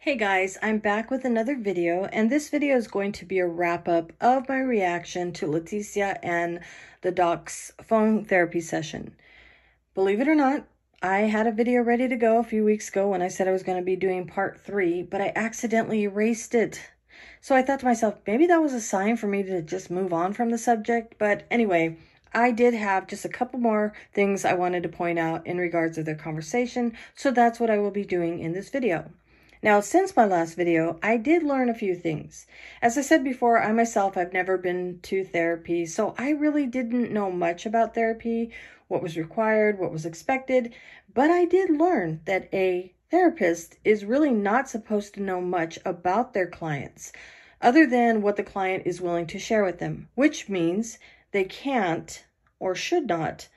Hey guys, I'm back with another video, and this video is going to be a wrap-up of my reaction to Leticia and the doc's phone therapy session. Believe it or not, I had a video ready to go a few weeks ago when I said I was going to be doing part 3, but I accidentally erased it. So I thought to myself, maybe that was a sign for me to just move on from the subject, but anyway, I did have just a couple more things I wanted to point out in regards to their conversation, so that's what I will be doing in this video. Now, since my last video, I did learn a few things. As I said before, I myself have never been to therapy, so I really didn't know much about therapy, what was required, what was expected, but I did learn that a therapist is really not supposed to know much about their clients, other than what the client is willing to share with them, which means they can't or should not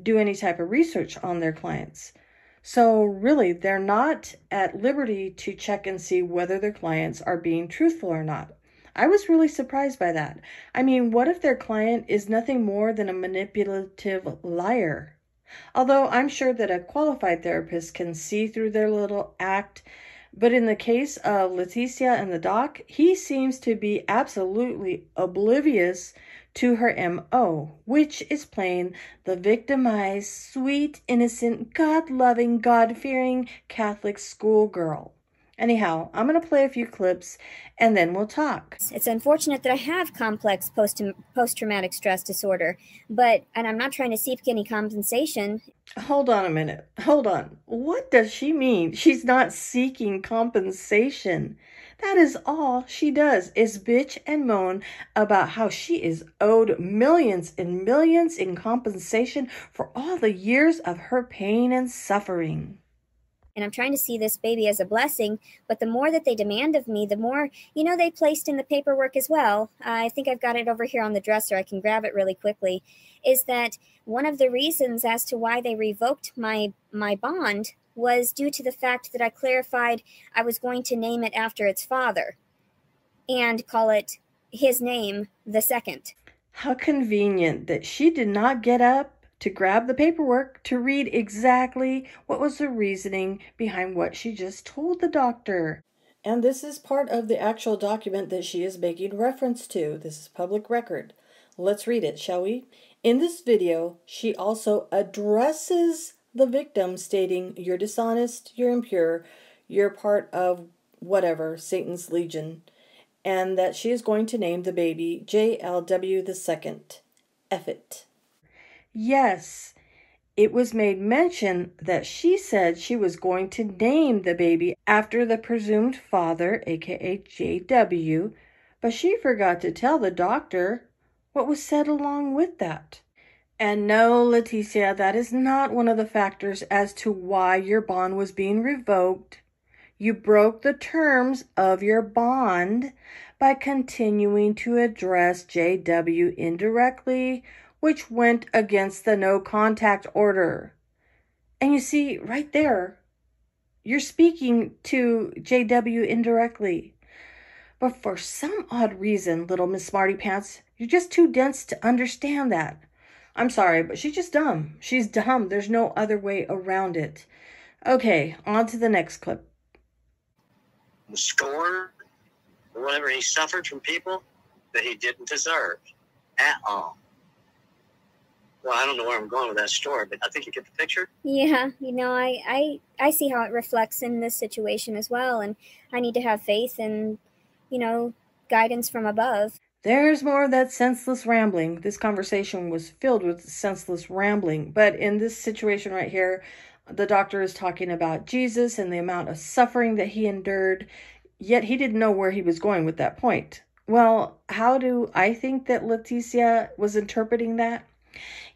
do any type of research on their clients. So really, they're not at liberty to check and see whether their clients are being truthful or not. I was really surprised by that. I mean, what if their client is nothing more than a manipulative liar? Although I'm sure that a qualified therapist can see through their little act, but in the case of Leticia and the doc, he seems to be absolutely oblivious to her MO, which is playing the victimized, sweet, innocent, God-loving, God-fearing Catholic schoolgirl. Anyhow, I'm going to play a few clips and then we'll talk. It's unfortunate that I have complex post-traumatic stress disorder, and I'm not trying to seek any compensation. Hold on a minute. Hold on. What does she mean? She's not seeking compensation. That is all she does is bitch and moan about how she is owed millions and millions in compensation for all the years of her pain and suffering. And I'm trying to see this baby as a blessing, but the more that they demand of me, the more, they placed in the paperwork as well. I think I've got it over here on the dresser. I can grab it really quickly. Is that one of the reasons as to why they revoked my bond was due to the fact that I clarified I was going to name it after its father and call it his name the second. How convenient that she did not get up to grab the paperwork to read exactly what was the reasoning behind what she just told the doctor. And this is part of the actual document that she is making reference to. This is public record. Let's read it, shall we? In this video, she also addresses the victim, stating, "You're dishonest, you're impure, you're part of whatever, Satan's Legion," and that she is going to name the baby JLW II. F it. Yes, it was made mention that she said she was going to name the baby after the presumed father, aka JW, but she forgot to tell the doctor what was said along with that. And no, Leticia, that is not one of the factors as to why your bond was being revoked. You broke the terms of your bond by continuing to address JW indirectly, which went against the no contact order. And you see, right there, you're speaking to JW indirectly. But for some odd reason, little Miss Smarty Pants, you're just too dense to understand that. I'm sorry, but she's just dumb. She's dumb. There's no other way around it. Okay, on to the next clip. The scorn or whatever he suffered from people that he didn't deserve at all. Well, I don't know where I'm going with that story, but I think you get the picture. Yeah, I see how it reflects in this situation as well, and I need to have faith and, guidance from above. There's more of that senseless rambling. This conversation was filled with senseless rambling, but in this situation right here, the doctor is talking about Jesus and the amount of suffering that he endured, yet he didn't know where he was going with that point. Well, how do I think that Leticia was interpreting that?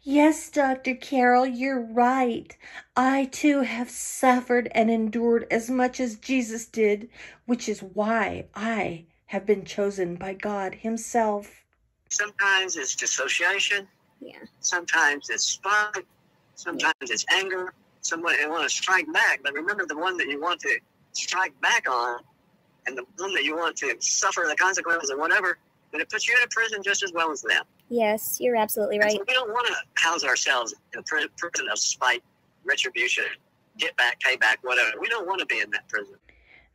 Yes, Dr. Carol, you're right. I too have suffered and endured as much as Jesus did, which is why I have been chosen by God himself. Sometimes it's dissociation. Yeah. Sometimes it's spite. Sometimes it's anger. Someone you want to strike back, but remember the one that you want to strike back on and the one that you want to suffer the consequences or whatever, then it puts you in a prison just as well as them. Yes, you're absolutely right. So we don't want to house ourselves in a prison of spite, retribution, get back, pay back, whatever. We don't want to be in that prison.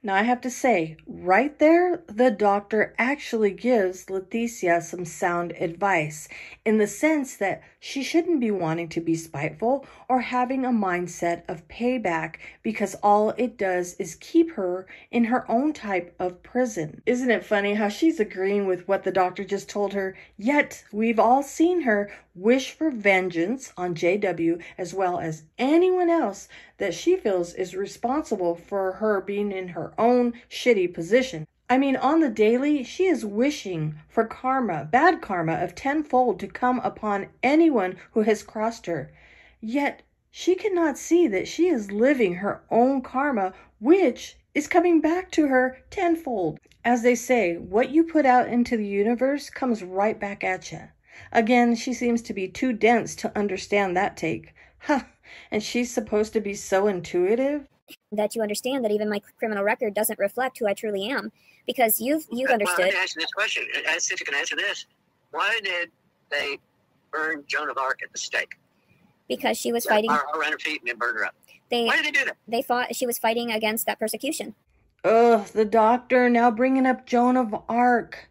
Now, I have to say, right there, the doctor actually gives Leticia some sound advice in the sense that she shouldn't be wanting to be spiteful or having a mindset of payback because all it does is keep her in her own type of prison. Isn't it funny how she's agreeing with what the doctor just told her, yet we've all seen her wish for vengeance on JW as well as anyone else that she feels is responsible for her being in her own shitty position. I mean, on the daily, she is wishing for karma, bad karma of tenfold to come upon anyone who has crossed her. Yet, she cannot see that she is living her own karma, which is coming back to her tenfold. As they say, what you put out into the universe comes right back at you. Again, she seems to be too dense to understand that take. Huh. And she's supposed to be so intuitive? That you understand that even my criminal record doesn't reflect who I truly am. Because you've understood. Well, let me ask you this question. See if you can answer this. Why did they burn Joan of Arc at the stake? Because she was fighting. Around her feet and then burn her up. Why did they do that? They thought she was fighting against that persecution. Ugh, the doctor now bringing up Joan of Arc.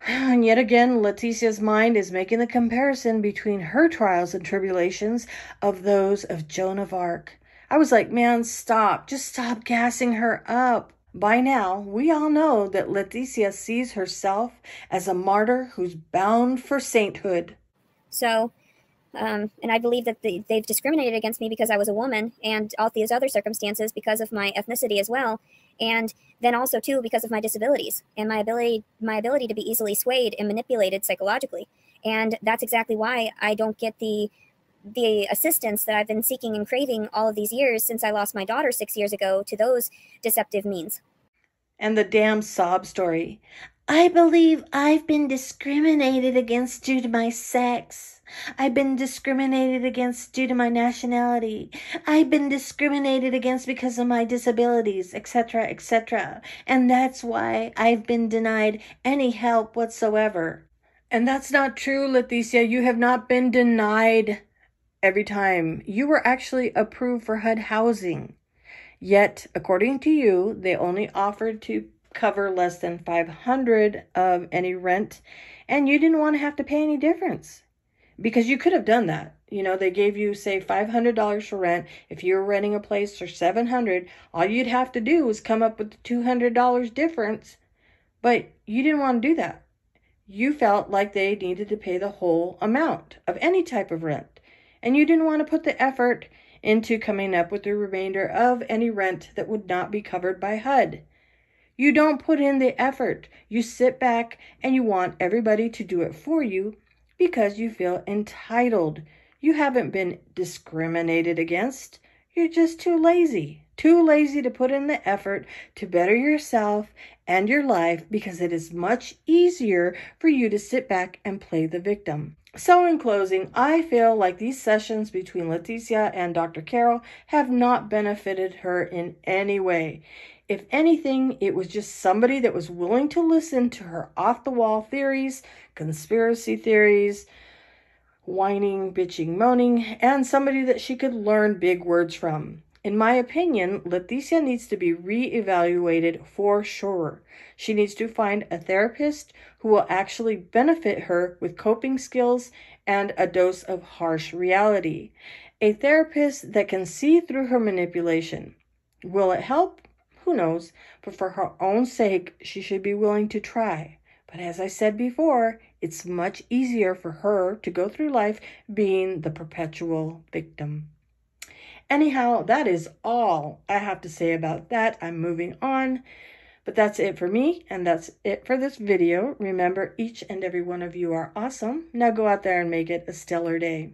And yet again, Leticia's mind is making the comparison between her trials and tribulations of those of Joan of Arc. I was like, man, stop. Just stop gassing her up. By now, we all know that Leticia sees herself as a martyr who's bound for sainthood. So, and I believe that they've discriminated against me because I was a woman and all these other circumstances because of my ethnicity as well. And then also, too, because of my disabilities and my ability to be easily swayed and manipulated psychologically. And that's exactly why I don't get the assistance that I've been seeking and craving all of these years since I lost my daughter 6 years ago to those deceptive means. And the damn sob story. I believe I've been discriminated against due to my sex. I've been discriminated against due to my nationality. I've been discriminated against because of my disabilities, etc., etc. And that's why I've been denied any help whatsoever. And that's not true, Leticia. You have not been denied every time. You were actually approved for HUD housing. Yet, according to you, they only offered to cover less than $500 of any rent, and you didn't want to have to pay any difference. Because you could have done that. You know, they gave you, say, $500 for rent. If you were renting a place for $700, all you'd have to do was come up with the $200 difference. But you didn't want to do that. You felt like they needed to pay the whole amount of any type of rent. And you didn't want to put the effort into coming up with the remainder of any rent that would not be covered by HUD. You don't put in the effort. You sit back and you want everybody to do it for you because you feel entitled. You haven't been discriminated against. You're just too lazy. Too lazy to put in the effort to better yourself and your life because it is much easier for you to sit back and play the victim. So in closing, I feel like these sessions between Leticia and Dr. Carol have not benefited her in any way. If anything, it was just somebody that was willing to listen to her off-the-wall theories, conspiracy theories, whining, bitching, moaning, and somebody that she could learn big words from. In my opinion, Leticia needs to be re-evaluated for sure. She needs to find a therapist who will actually benefit her with coping skills and a dose of harsh reality. A therapist that can see through her manipulation. Will it help? Who knows? But for her own sake, she should be willing to try. But as I said before, it's much easier for her to go through life being the perpetual victim. Anyhow, that is all I have to say about that. I'm moving on. But that's it for me, and that's it for this video. Remember, each and every one of you are awesome. Now go out there and make it a stellar day.